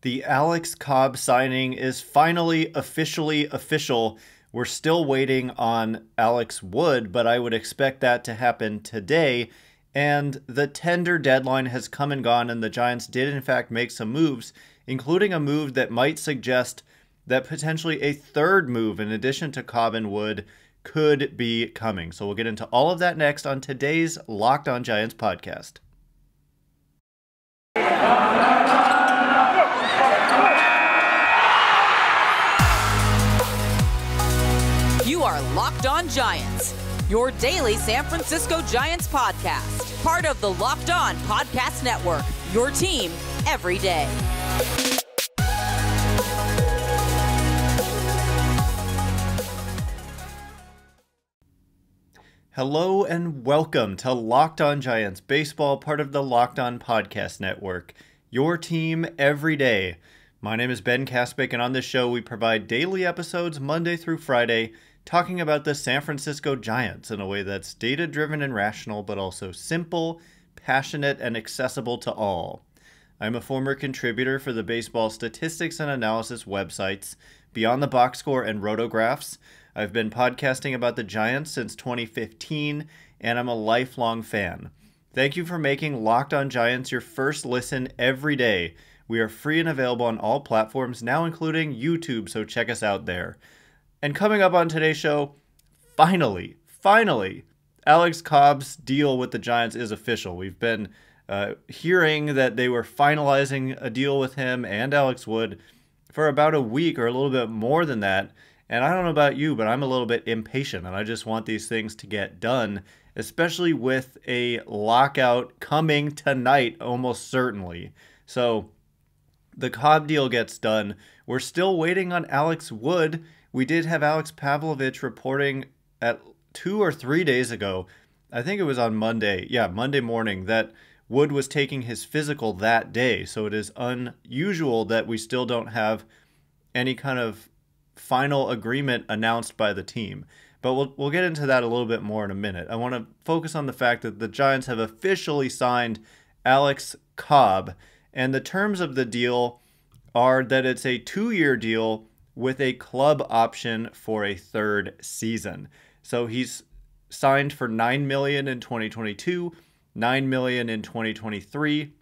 The Alex Cobb signing is finally officially official. We're still waiting on Alex Wood, but I would expect that to happen today. And the tender deadline has come and gone, and the Giants did in fact make some moves, including a move that might suggest that potentially a third move in addition to Cobb and Wood could be coming. So we'll get into all of that next on today's Locked On Giants podcast. You are Locked On Giants, your daily San Francisco Giants podcast. Part of the Locked On Podcast Network, your team every day. Hello and welcome to Locked On Giants Baseball, part of the Locked On Podcast Network, your team every day. My name is Ben Kaspick, and on this show we provide daily episodes Monday through Friday talking about the San Francisco Giants in a way that's data-driven and rational, but also simple, passionate, and accessible to all. I'm a former contributor for the baseball statistics and analysis websites Beyond the Box Score and Rotographs. I've been podcasting about the Giants since 2015, and I'm a lifelong fan. Thank you for making Locked On Giants your first listen every day. We are free and available on all platforms, now including YouTube, so check us out there. And coming up on today's show, finally, Alex Cobb's deal with the Giants is official. We've been hearing that they were finalizing a deal with him and Alex Wood for about a week or a little bit more than that. And I don't know about you, but I'm a little bit impatient, and I just want these things to get done, especially with a lockout coming tonight, almost certainly. So the Cobb deal gets done. We're still waiting on Alex Wood. We did have Alex Pavlovich reporting at 2 or 3 days ago, I think it was on Monday, Monday morning, that Wood was taking his physical that day. So it is unusual that we still don't have any kind of final agreement announced by the team. But we'll get into that a little bit more in a minute. I want to focus on the fact that the Giants have officially signed Alex Cobb, and the terms of the deal are that it's a 2-year deal with a club option for a third season. So he's signed for $9 million in 2022, $9 million in 2023,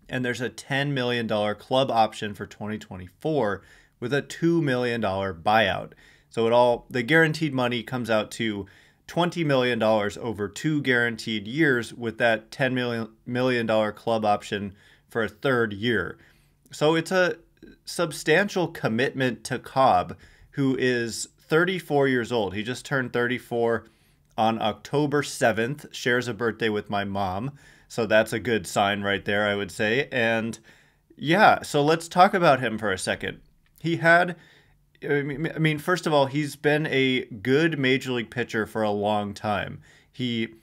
and there's a $10 million club option for 2024 with a $2 million buyout. So the guaranteed money comes out to $20 million over 2 guaranteed years with that $10 million club option for a third year. So it's a substantial commitment to Cobb, who is 34 years old. He just turned 34 on October 7th, shares a birthday with my mom. So that's a good sign right there, I would say. And yeah, so let's talk about him for a second. First of all, he's been a good major league pitcher for a long time. He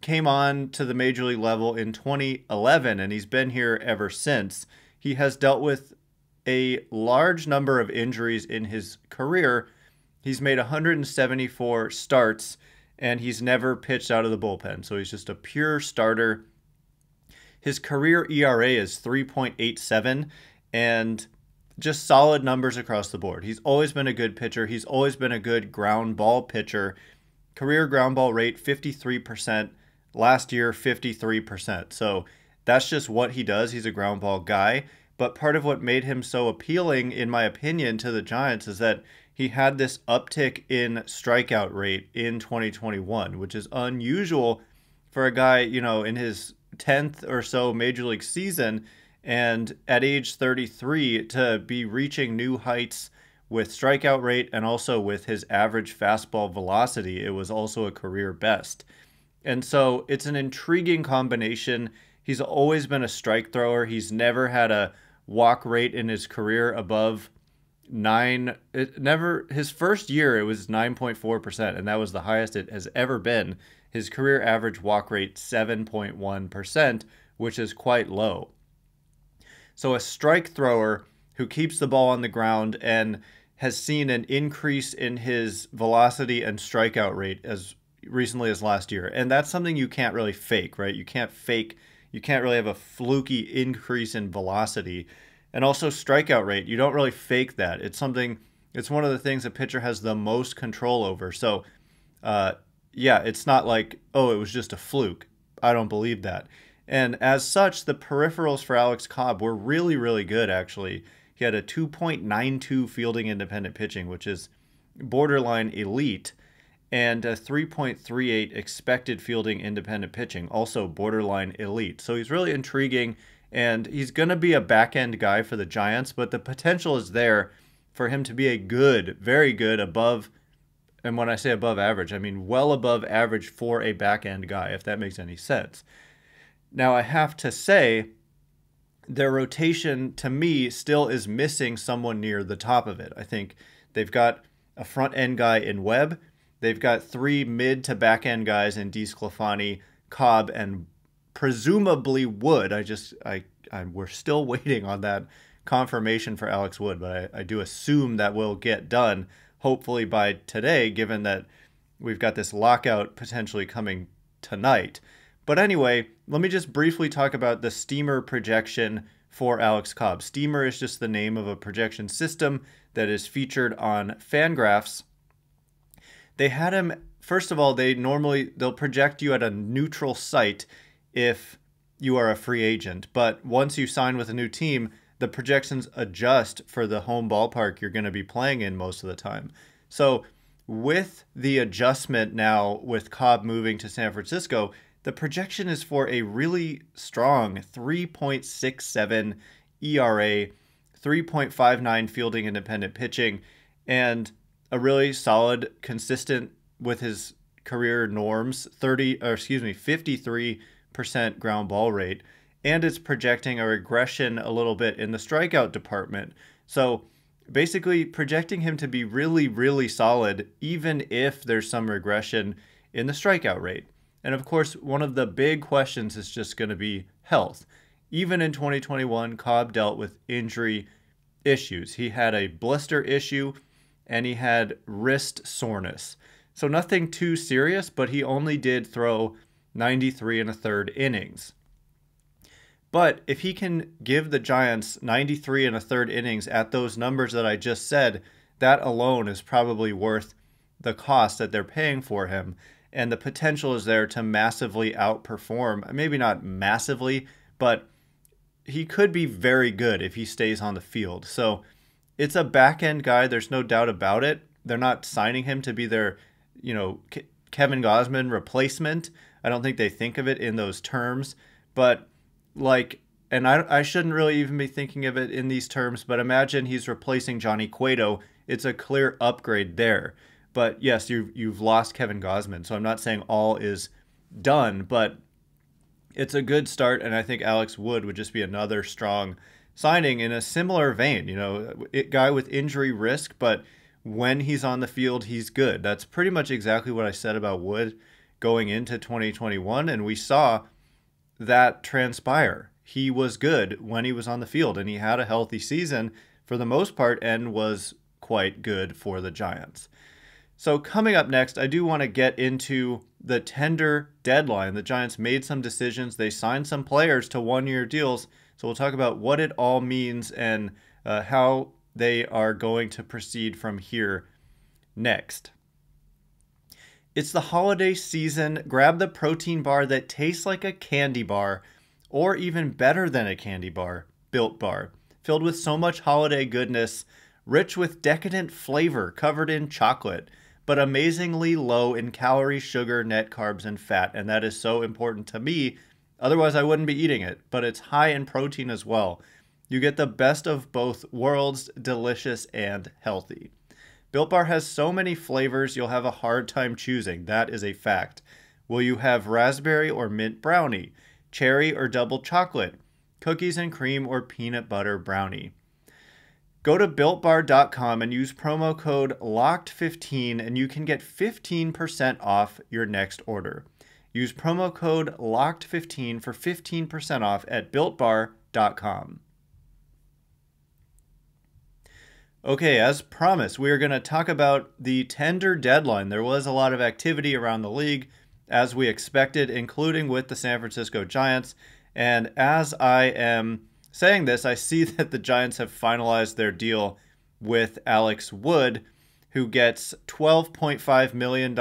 came on to the major league level in 2011, and he's been here ever since. He has dealt with a large number of injuries in his career. He's made 174 starts, and he's never pitched out of the bullpen. So he's just a pure starter. His career ERA is 3.87, and just solid numbers across the board. He's always been a good pitcher. He's always been a good ground ball pitcher. Career ground ball rate, 53%. Last year, 53%. So that's just what he does. He's a ground ball guy. But part of what made him so appealing, in my opinion, to the Giants is that he had this uptick in strikeout rate in 2021, which is unusual for a guy, in his 10th or so major league season, and at age 33 to be reaching new heights with strikeout rate and also with his average fastball velocity. It was also a career best. And so it's an intriguing combination. He's always been a strike thrower. He's never had a walk rate in his career above 9. His first year, it was 9.4%, and that was the highest it has ever been. His career average walk rate, 7.1%, which is quite low. So a strike thrower who keeps the ball on the ground and has seen an increase in his velocity and strikeout rate as recently as last year. And that's something you can't really fake, right? You can't really have a fluky increase in velocity. And also strikeout rate. You don't really fake that. It's one of the things a pitcher has the most control over. So, yeah, it's not like, oh, it was just a fluke. I don't believe that. And as such, the peripherals for Alex Cobb were really, really good, actually. He had a 2.92 fielding independent pitching, which is borderline elite, and a 3.38 expected fielding independent pitching, also borderline elite. So he's really intriguing, and he's going to be a back-end guy for the Giants, but the potential is there for him to be a good, very good, above, and when I say above average, I mean well above average for a back-end guy, if that makes any sense. Now, I have to say, their rotation, to me, still is missing someone near the top of it. I think they've got a front-end guy in Webb. They've got 3 mid to back-end guys in DeSclafani, Cobb, and presumably Wood. We're still waiting on that confirmation for Alex Wood, but I do assume that will get done, hopefully by today, given that we've got this lockout potentially coming tonight. But anyway, let me just briefly talk about the Steamer projection for Alex Cobb. Steamer is just the name of a projection system that is featured on Fangraphs. They had him, first of all, they'll project you at a neutral site if you are a free agent. But once you sign with a new team, the projections adjust for the home ballpark you're going to be playing in most of the time. So with the adjustment now with Cobb moving to San Francisco, the projection is for a really strong 3.67 ERA, 3.59 fielding independent pitching, and a really solid, consistent with his career norms, 53% ground ball rate, and it's projecting a regression a little bit in the strikeout department. So basically projecting him to be really, really solid, even if there's some regression in the strikeout rate. And of course, one of the big questions is just going to be health. Even in 2021, Cobb dealt with injury issues. He had a blister issue and he had wrist soreness. So nothing too serious, but he only did throw 93 1/3 innings. But if he can give the Giants 93 1/3 innings at those numbers that I just said, that alone is probably worth the cost that they're paying for him. And the potential is there to massively outperform. Maybe not massively, but he could be very good if he stays on the field. So it's a back-end guy. There's no doubt about it. They're not signing him to be their, Kevin Gausman replacement. I don't think they think of it in those terms. But and I shouldn't really even be thinking of it in these terms, but imagine he's replacing Johnny Cueto. It's a clear upgrade there. But yes, you've lost Kevin Gausman, so I'm not saying all is done, but it's a good start, and I think Alex Wood would just be another strong signing in a similar vein. Guy with injury risk, but when he's on the field, he's good. That's pretty much exactly what I said about Wood going into 2021, and we saw that transpire. He was good when he was on the field, and he had a healthy season for the most part and was quite good for the Giants. So coming up next, I do want to get into the tender deadline. The Giants made some decisions. They signed some players to one-year deals. So we'll talk about what it all means and how they are going to proceed from here next. It's the holiday season. Grab the protein bar that tastes like a candy bar, or even better than a candy bar, Built Bar. Filled with so much holiday goodness, rich with decadent flavor covered in chocolate, but amazingly low in calories, sugar, net carbs, and fat. And that is so important to me. Otherwise, I wouldn't be eating it. But it's high in protein as well. You get the best of both worlds, delicious and healthy. Built Bar has so many flavors, you'll have a hard time choosing. That is a fact. Will you have raspberry or mint brownie, cherry or double chocolate, cookies and cream or peanut butter brownie? Go to BuiltBar.com and use promo code LOCKED15 and you can get 15% off your next order. Use promo code LOCKED15 for 15% off at BuiltBar.com. Okay, as promised, we are going to talk about the tender deadline. There was a lot of activity around the league, as we expected, including with the San Francisco Giants. And as I am saying this, I see that the Giants have finalized their deal with Alex Wood, who gets $12.5 million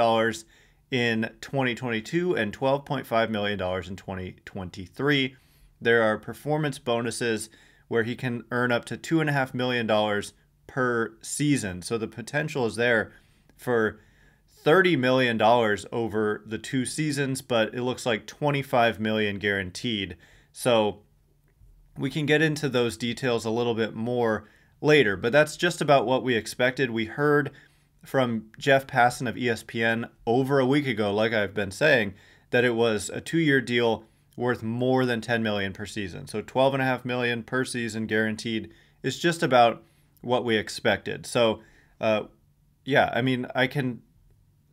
in 2022 and $12.5 million in 2023. There are performance bonuses where he can earn up to $2.5 million per season. So the potential is there for $30 million over the 2 seasons, but it looks like $25 million guaranteed. So we can get into those details a little bit more later, but that's just about what we expected. We heard from Jeff Passan of ESPN over a week ago, like I've been saying, that it was a 2-year deal worth more than $10 million per season. So $12.5 million per season guaranteed is just about what we expected. So, yeah, I mean, I can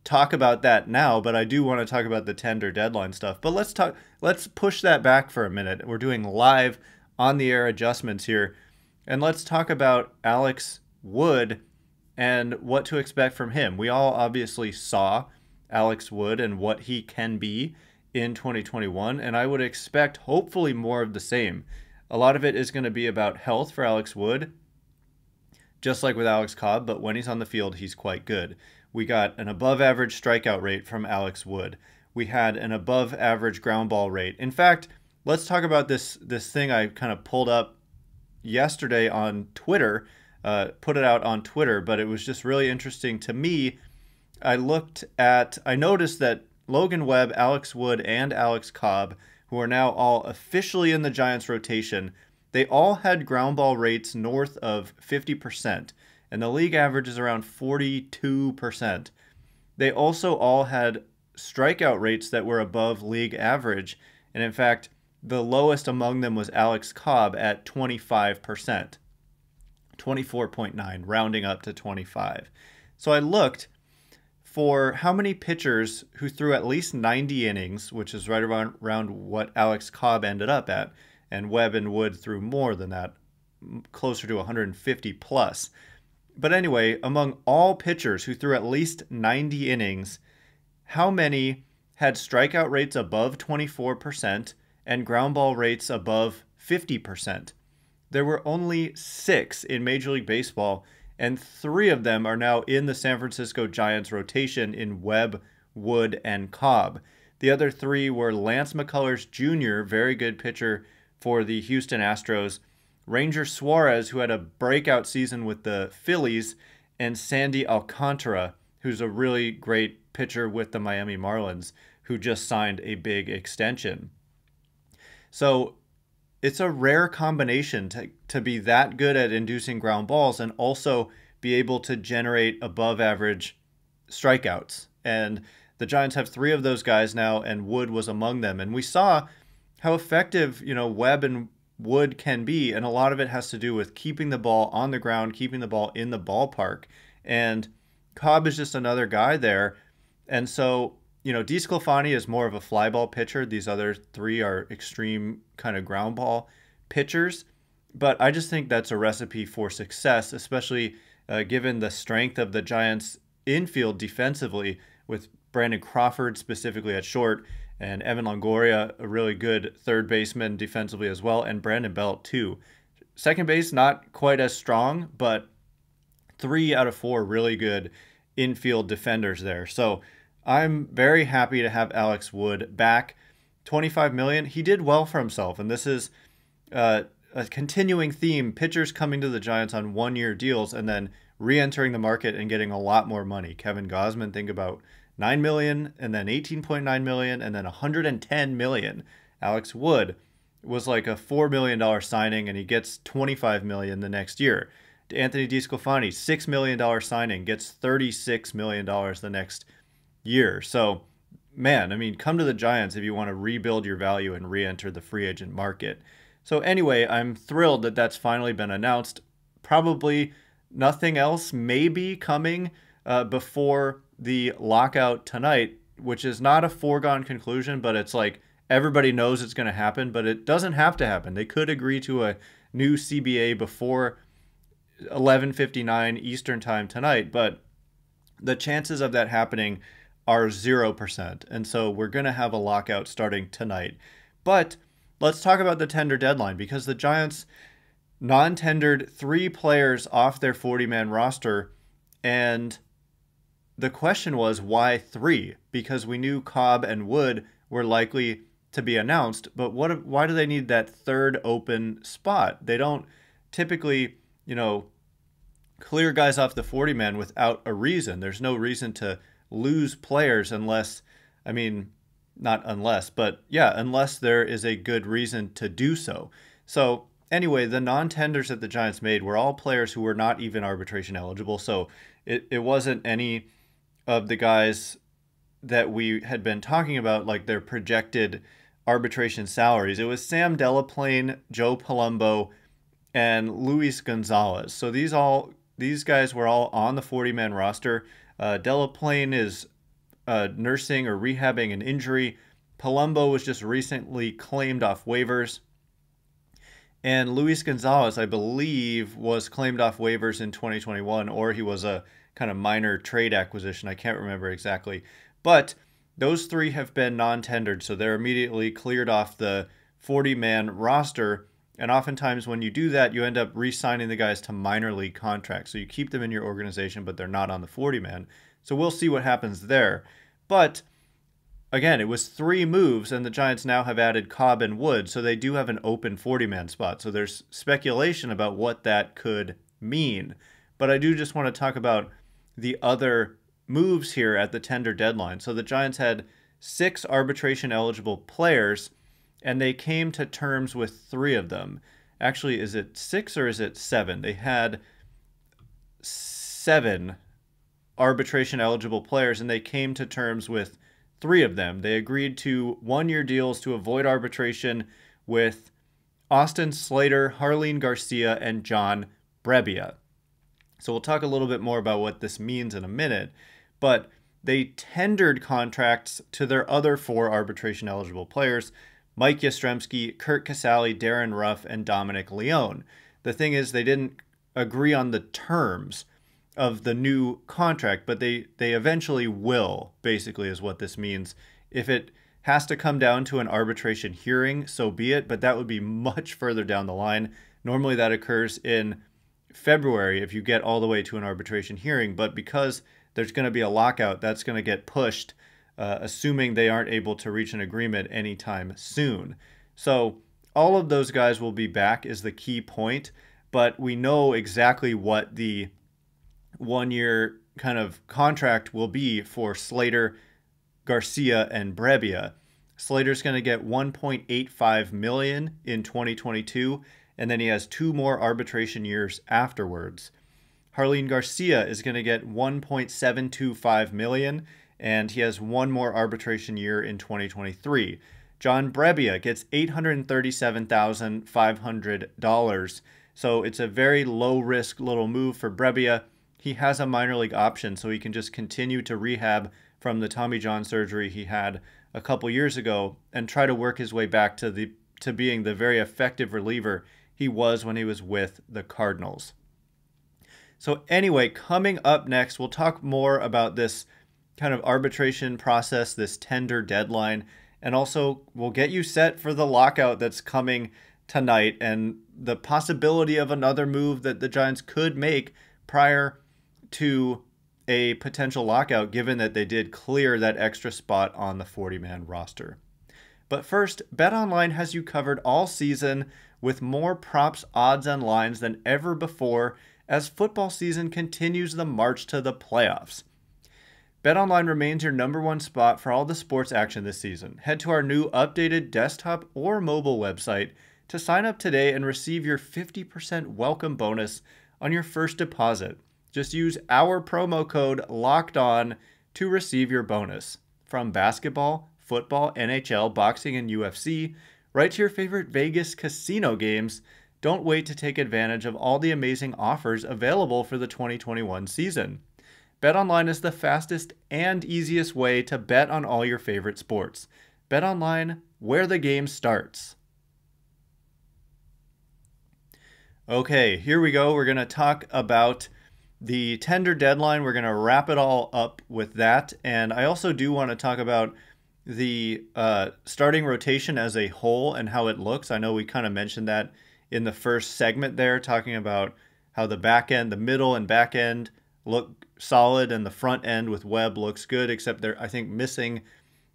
talk about that now, but I do want to talk about the tender deadline stuff. But let's push that back for a minute. We're doing live on the air adjustments here, and let's talk about Alex Wood and what to expect from him. We all obviously saw Alex Wood and what he can be in 2021, and I would expect hopefully more of the same. A lot of it is going to be about health for Alex Wood, just like with Alex Cobb, but when he's on the field, he's quite good. We got an above-average strikeout rate from Alex Wood. We had an above-average ground ball rate. In fact, let's talk about this thing I kind of pulled up yesterday on Twitter, put it out on Twitter, but it was just really interesting to me. I noticed that Logan Webb, Alex Wood, and Alex Cobb, who are now all officially in the Giants rotation, they all had ground ball rates north of 50%, and the league average is around 42%. They also all had strikeout rates that were above league average, and in fact, the lowest among them was Alex Cobb at 25%, 24.9, rounding up to 25. So I looked for how many pitchers who threw at least 90 innings, which is right around what Alex Cobb ended up at, and Webb and Wood threw more than that, closer to 150 plus. But anyway, among all pitchers who threw at least 90 innings, how many had strikeout rates above 24% and ground ball rates above 50%? There were only 6 in Major League Baseball, and 3 of them are now in the San Francisco Giants rotation in Webb, Wood, and Cobb. The other 3 were Lance McCullers Jr., very good pitcher for the Houston Astros, Ranger Suarez, who had a breakout season with the Phillies, and Sandy Alcantara, who's a really great pitcher with the Miami Marlins, who just signed a big extension. So it's a rare combination to be that good at inducing ground balls and also be able to generate above average strikeouts. And the Giants have 3 of those guys now, and Wood was among them. And we saw how effective, Webb and Wood can be, and a lot of it has to do with keeping the ball on the ground, keeping the ball in the ballpark. And Cobb is just another guy there. And so, DeSclafani is more of a fly ball pitcher. These other 3 are extreme kind of ground ball pitchers. But I just think that's a recipe for success, especially given the strength of the Giants' infield defensively, with Brandon Crawford specifically at short, and Evan Longoria, a really good third baseman defensively as well, and Brandon Belt too. Second base, not quite as strong, but 3 out of 4 really good infield defenders there. So I'm very happy to have Alex Wood back. $25 million, he did well for himself, and this is a continuing theme. Pitchers coming to the Giants on 1-year deals and then re-entering the market and getting a lot more money. Kevin Gausman, think about $9 million, and then $18.9 million, and then $110 million. Alex Wood was like a $4 million signing, and he gets $25 million the next year. Anthony DeSclafani, $6 million signing, gets $36 million the next year. So, man, I mean, come to the Giants if you want to rebuild your value and re-enter the free agent market. So anyway, I'm thrilled that that's finally been announced. Probably nothing else may be coming before the lockout tonight, which is not a foregone conclusion, but it's like everybody knows it's going to happen, but it doesn't have to happen. They could agree to a new CBA before 11:59 Eastern time tonight, but the chances of that happening are 0%. And so we're going to have a lockout starting tonight. But let's talk about the tender deadline, because the Giants non-tendered 3 players off their 40-man roster, and the question was, why 3? Because we knew Cobb and Wood were likely to be announced, but why do they need that third open spot? They don't typically, clear guys off the 40-man without a reason. There's no reason to lose players unless there is a good reason to do so. So anyway, the non-tenders that the Giants made were all players who were not even arbitration eligible. So it wasn't any of the guys that we had been talking about, like their projected arbitration salaries. It was Sam Delaplane, Joe Palumbo, and Luis Gonzalez. So these guys were all on the 40-man roster. Delaplane is nursing or rehabbing an injury. Palumbo was just recently claimed off waivers. And Luis Gonzalez, I believe, was claimed off waivers in 2021, or he was a kind of minor trade acquisition. I can't remember exactly. But those 3 have been non-tendered, so they're immediately cleared off the 40-man roster. And oftentimes when you do that, you end up re-signing the guys to minor league contracts. So you keep them in your organization, but they're not on the 40-man. So we'll see what happens there. But again, it was 3 moves, and the Giants now have added Cobb and Wood, so they do have an open 40-man spot. So there's speculation about what that could mean. But I do just want to talk about the other moves here at the tender deadline. So the Giants had 6 arbitration-eligible players, and they came to terms with 3 of them. Actually, is it 6 or is it 7? They had 7 arbitration-eligible players, and they came to terms with 3 of them. They agreed to 1-year deals to avoid arbitration with Austin Slater, Jarlín García, and John Brebbia. So we'll talk a little bit more about what this means in a minute, but they tendered contracts to their other 4 arbitration-eligible players: Mike Yastrzemski, Curt Casali, Darren Ruff, and Dominic Leone. The thing is, they didn't agree on the terms of the new contract, but they eventually will, basically, is what this means. If it has to come down to an arbitration hearing, so be it, but that would be much further down the line. Normally that occurs in February if you get all the way to an arbitration hearing, but because there's going to be a lockout, that's going to get pushed, assuming they aren't able to reach an agreement anytime soon. So all of those guys will be back is the key point, but we know exactly what the 1-year kind of contract will be for Slater, Garcia, and Brebbia. Slater's going to get $1.85 million in 2022, and then he has 2 more arbitration years afterwards. Jarlín García is going to get $1.725 million, and he has 1 more arbitration year in 2023. John Brebbia gets $837,500. So it's a very low-risk little move for Brebbia. He has a minor league option, so he can just continue to rehab from the Tommy John surgery he had a couple years ago and try to work his way back to being the very effective reliever he was when he was with the Cardinals. So anyway, coming up next, we'll talk more about this kind of arbitration process, this tender deadline, and also we'll get you set for the lockout that's coming tonight and the possibility of another move that the Giants could make prior to a potential lockout, given that they did clear that extra spot on the 40-man roster. But first, BetOnline has you covered all season with more props, odds, and lines than ever before as football season continues the march to the playoffs. BetOnline remains your #1 spot for all the sports action this season. Head to our new updated desktop or mobile website to sign up today and receive your 50% welcome bonus on your first deposit. Just use our promo code LOCKEDON to receive your bonus. From basketball, football, NHL, boxing, and UFC, right to your favorite Vegas casino games, don't wait to take advantage of all the amazing offers available for the 2021 season. BetOnline is the fastest and easiest way to bet on all your favorite sports. BetOnline, where the game starts. Okay, here we go. We're going to talk about the tender deadline. We're going to wrap it all up with that. And I also do want to talk about the starting rotation as a whole and how it looks. I know we kind of mentioned that in the first segment there, talking about how the back end, the middle and back end look solid, and the front end with Webb looks good, except they're, I think, missing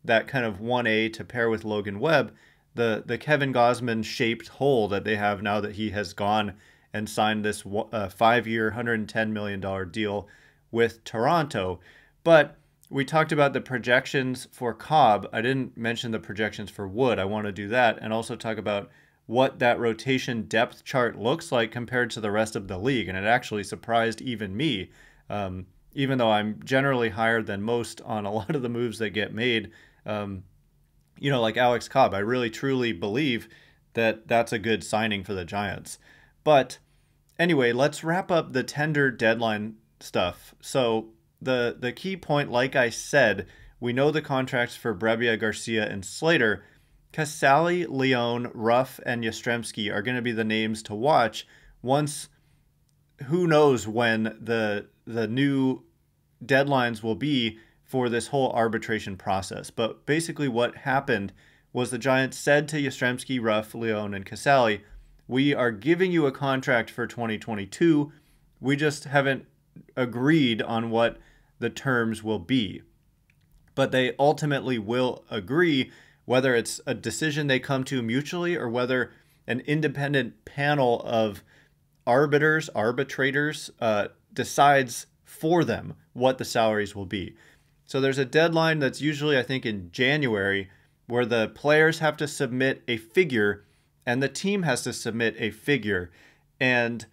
that kind of 1A to pair with Logan Webb, the Kevin Gausman shaped hole that they have now that he has gone and signed this 5-year, $110 million deal with Toronto. But we talked about the projections for Cobb. I didn't mention the projections for Wood. I want to do that and also talk about what that rotation depth chart looks like compared to the rest of the league. And it actually surprised even me, even though I'm generally higher than most on a lot of the moves that get made. Like Alex Cobb, I really truly believe that that's a good signing for the Giants. But anyway, let's wrap up the tender deadline stuff. So the key point, like I said, we know the contracts for Brebbia, Garcia, and Slater. Casali, Leone, Ruff, and Yastrzemski are going to be the names to watch once, who knows when the new deadlines will be for this whole arbitration process. But basically what happened was the Giants said to Yastrzemski, Ruff, Leone, and Casali, we are giving you a contract for 2022. We just haven't agreed on what the terms will be. But they ultimately will agree, whether it's a decision they come to mutually or whether an independent panel of arbitrators decides for them what the salaries will be. So there's a deadline that's usually, I think, in January, where the players have to submit a figure and the team has to submit a figure. And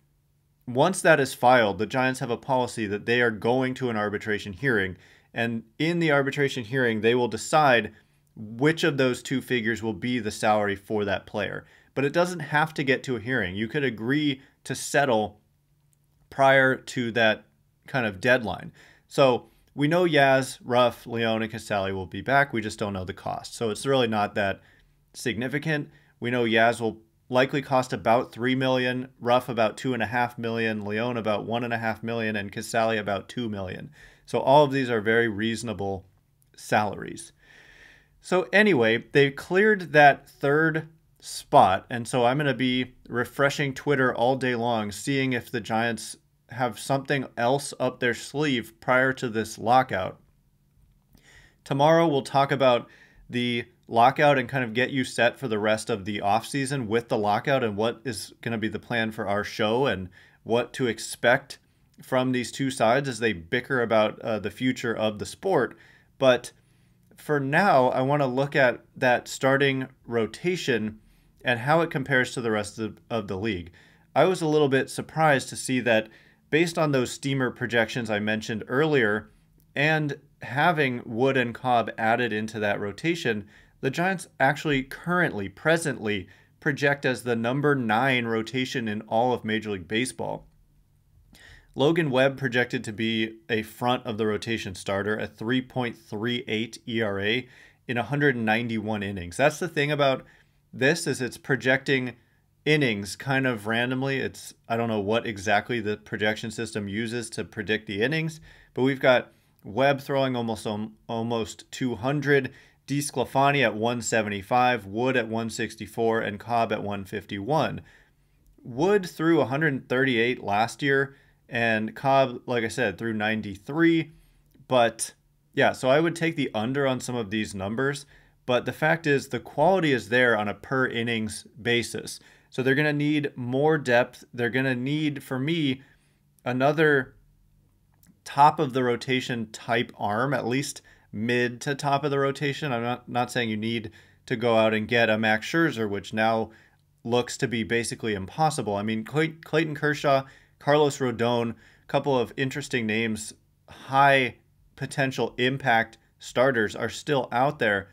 once that is filed, the Giants have a policy that they are going to an arbitration hearing. And in the arbitration hearing, they will decide which of those two figures will be the salary for that player. But it doesn't have to get to a hearing. You could agree to settle prior to that kind of deadline. So we know Yaz, Ruff, Leone, and Casali will be back. We just don't know the cost. So it's really not that significant. We know Yaz will likely cost about $3 million, Ruff about $2.5 million, Leone about $1.5 million, and Casali about $2 million. So all of these are very reasonable salaries. So anyway, they cleared that third spot, and so I'm going to be refreshing Twitter all day long, seeing if the Giants have something else up their sleeve prior to this lockout. Tomorrow we'll talk about the lockout and kind of get you set for the rest of the offseason with the lockout and what is going to be the plan for our show and what to expect from these two sides as they bicker about the future of the sport. But for now, I want to look at that starting rotation and how it compares to the rest of the league. I was a little bit surprised to see that based on those steamer projections I mentioned earlier and having Wood and Cobb added into that rotation, the Giants actually presently project as the number 9 rotation in all of Major League Baseball. Logan Webb projected to be a front of the rotation starter, a 3.38 ERA in 191 innings. That's the thing about this, is it's projecting innings kind of randomly. I don't know what exactly the projection system uses to predict the innings, but we've got Webb throwing almost 200, DeSclafani at 175, Wood at 164, and Cobb at 151. Wood threw 138 last year, and Cobb, like I said, threw 93. But yeah, so I would take the under on some of these numbers. But the fact is, the quality is there on a per innings basis. So they're going to need more depth. They're going to need, for me, another top of the rotation type arm, at least mid to top of the rotation. I'm not saying you need to go out and get a Max Scherzer, which now looks to be basically impossible. I mean, Clayton Kershaw, Carlos Rodon, a couple of interesting names, high potential impact starters are still out there,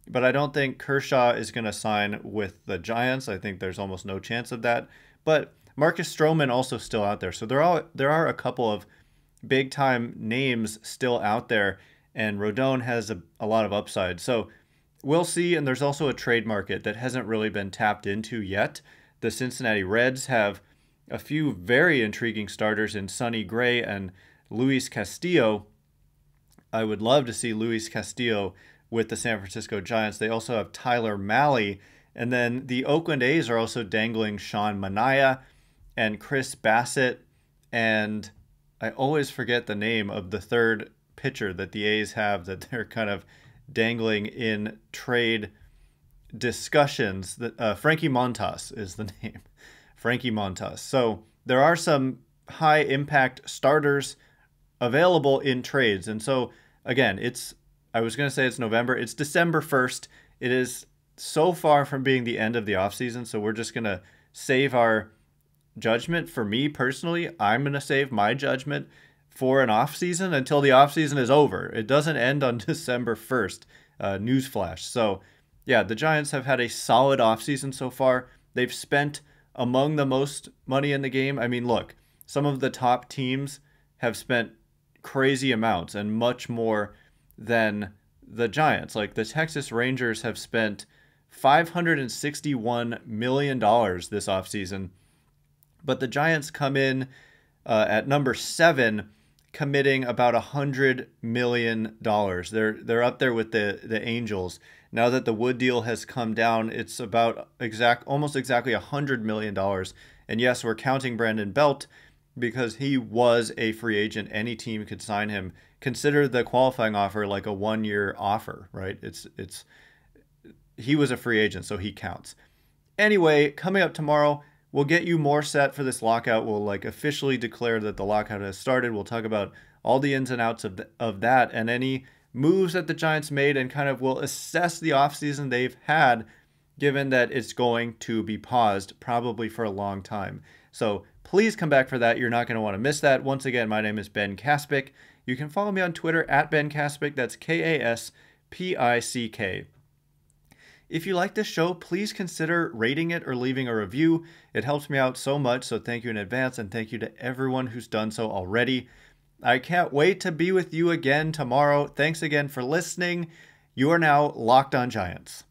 but I don't think Kershaw is going to sign with the Giants. I think there's almost no chance of that. But Marcus Stroman also still out there. So there are a couple of big-time names still out there, and Rodon has a lot of upside. So we'll see, and there's also a trade market that hasn't really been tapped into yet. The Cincinnati Reds have a few very intriguing starters in Sonny Gray and Luis Castillo. I would love to see Luis Castillo with the San Francisco Giants. They also have Tyler Mahle. And then the Oakland A's are also dangling Sean Manaea and Chris Bassett. And I always forget the name of the third pitcher that the A's have that they're kind of dangling in trade discussions. Frankie Montas is the name. Frankie Montas. So there are some high impact starters available in trades. And so again, I was going to say it's November. It's December 1st. It is so far from being the end of the offseason. So we're just going to save our judgment. For me personally, I'm going to save my judgment for an offseason until the offseason is over. It doesn't end on December 1st. Newsflash. So yeah, the Giants have had a solid offseason so far. They've spent among the most money in the game. I mean, look, some of the top teams have spent crazy amounts and much more than the Giants. Like the Texas Rangers have spent $561 million this offseason, but the Giants come in at number 7, committing about $100 million. They're up there with the Angels. Now that the Wood deal has come down, it's about almost exactly $100 million. And yes, we're counting Brandon Belt because he was a free agent. Any team could sign him. Consider the qualifying offer like a 1-year offer, right? He was a free agent, so he counts. Anyway, coming up tomorrow, we'll get you more set for this lockout. We'll officially declare that the lockout has started. We'll talk about all the ins and outs of that and any moves that the Giants made, and kind of will assess the offseason they've had, given that it's going to be paused probably for a long time. So please come back for that. You're not going to want to miss that. Once again, my name is Ben Kaspick. You can follow me on Twitter at Ben Kaspick. That's Kaspick. If you like this show, please consider rating it or leaving a review. It helps me out so much, so thank you in advance, and thank you to everyone who's done so already. I can't wait to be with you again tomorrow. Thanks again for listening. You are now Locked On Giants.